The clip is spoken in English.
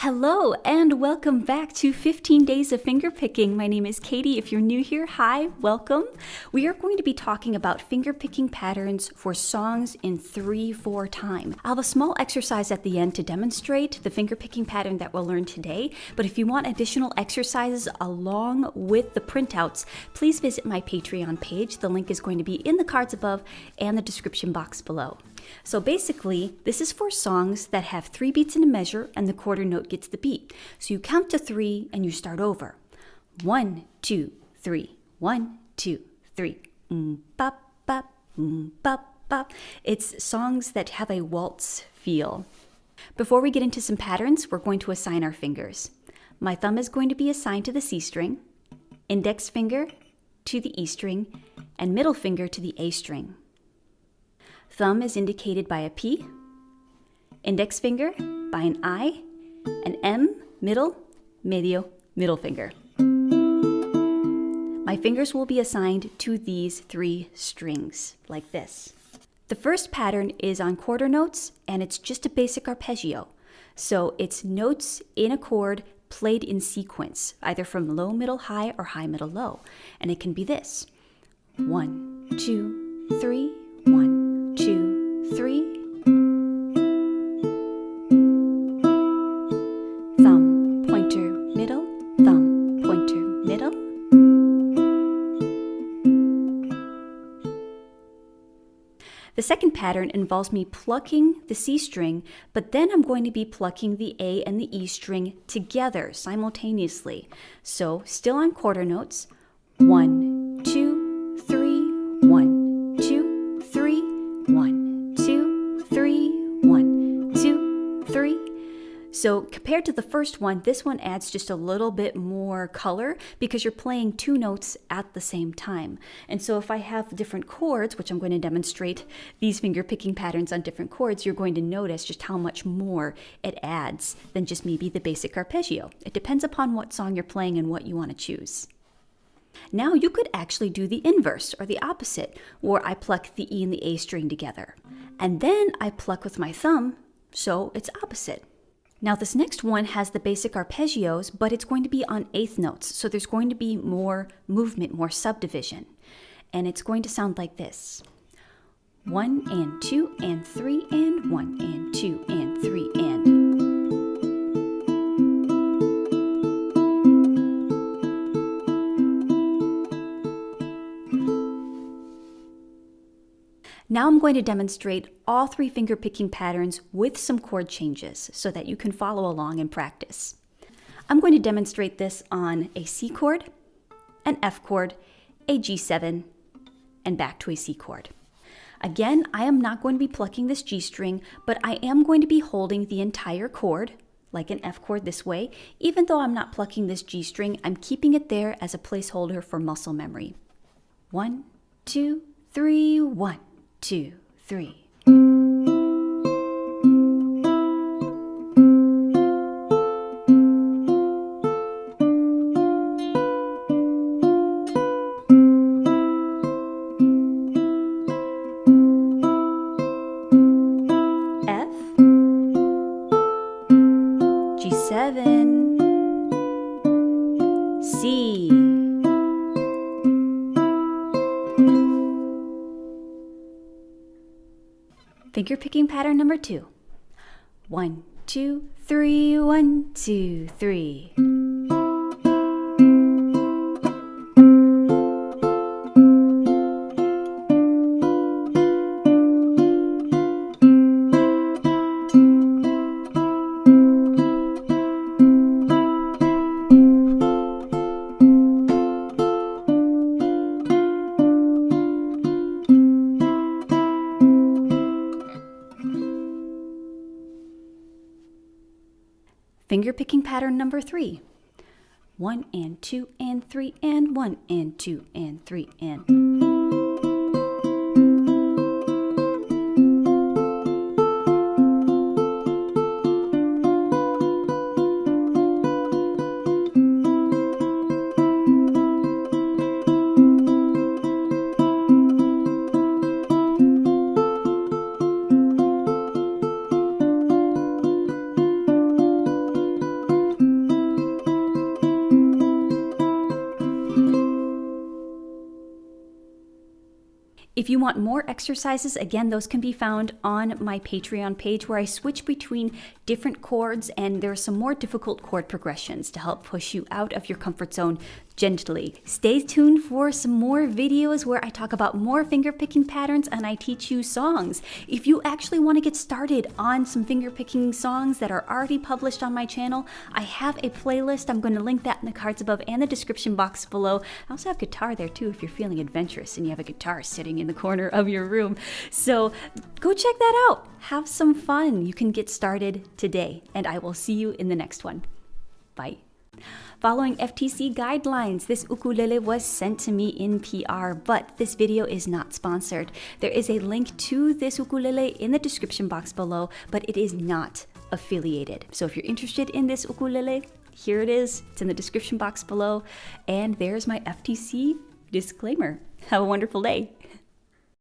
Hello and welcome back to 15 Days of Fingerpicking. My name is Katie. If you're new here, hi, welcome. We are going to be talking about fingerpicking patterns for songs in 3/4 time. I'll have a small exercise at the end to demonstrate the fingerpicking pattern that we'll learn today, but if you want additional exercises along with the printouts, please visit my Patreon page. The link is going to be in the cards above and the description box below. So basically, this is for songs that have 3 beats in a measure and the quarter note gets the beat. So you count to 3 and you start over. 1, 2, 3. 1, 2, 3. Bop, bop, bop, bop. It's songs that have a waltz feel. Before we get into some patterns, we're going to assign our fingers. My thumb is going to be assigned to the C string, index finger to the E string, and middle finger to the A string. Thumb is indicated by a P, index finger by an I, and M, middle, medio, middle finger. My fingers will be assigned to these 3 strings, like this. The first pattern is on quarter notes, and it's just a basic arpeggio. So it's notes in a chord played in sequence, either from low, middle, high, or high, middle, low. And it can be this. 1, 2, 3, 1, 2, 3. Thumb, pointer, middle, thumb, pointer, middle. The second pattern involves me plucking the C string, but then I'm going to be plucking the A and the E string together simultaneously. So still on quarter notes. 1, 2, 3, 1, 2, 3. 1, 2, 3, 1, 2, 3. So compared to the first one, this one adds just a little bit more color because you're playing 2 notes at the same time. And so if I have different chords, which I'm going to demonstrate these finger picking patterns on different chords, you're going to notice just how much more it adds than just maybe the basic arpeggio. It depends upon what song you're playing and what you want to choose. Now you could actually do the inverse or the opposite, where I pluck the E and the A string together. And then I pluck with my thumb, so it's opposite. Now this next one has the basic arpeggios, but it's going to be on 8th notes, so there's going to be more movement, more subdivision. And it's going to sound like this. 1 and 2 and 3 and 1 and 2 and 3 and. Now I'm going to demonstrate all 3 finger picking patterns with some chord changes so that you can follow along and practice. I'm going to demonstrate this on a C chord, an F chord, a G7, and back to a C chord. Again, I am not going to be plucking this G string, but I am going to be holding the entire chord, like an F chord this way. Even though I'm not plucking this G string, I'm keeping it there as a placeholder for muscle memory. 1, 2, 3, 1. 2, 3. F, G7, C. Finger picking pattern number 2. 1, 2, 3, 1, 2, 3. Finger picking pattern number 3. 1 and 2 and 3 and 1 and 2 and 3 and. If you want more exercises, again, those can be found on my Patreon page where I switch between different chords, and there are some more difficult chord progressions to help push you out of your comfort zone gently. Stay tuned for some more videos where I talk about more finger picking patterns and I teach you songs. If you actually want to get started on some finger picking songs that are already published on my channel, I have a playlist. I'm going to link that in the cards above and the description box below. I also have guitar there too if you're feeling adventurous and you have a guitar sitting in the corner of your room. So go check that out. Have some fun. You can get started today, and I will see you in the next one. Bye. Following FTC guidelines, this ukulele was sent to me in PR, but this video is not sponsored. There is a link to this ukulele in the description box below, but it is not affiliated. So if you're interested in this ukulele, here it is. It's in the description box below, and there's my FTC disclaimer. Have a wonderful day.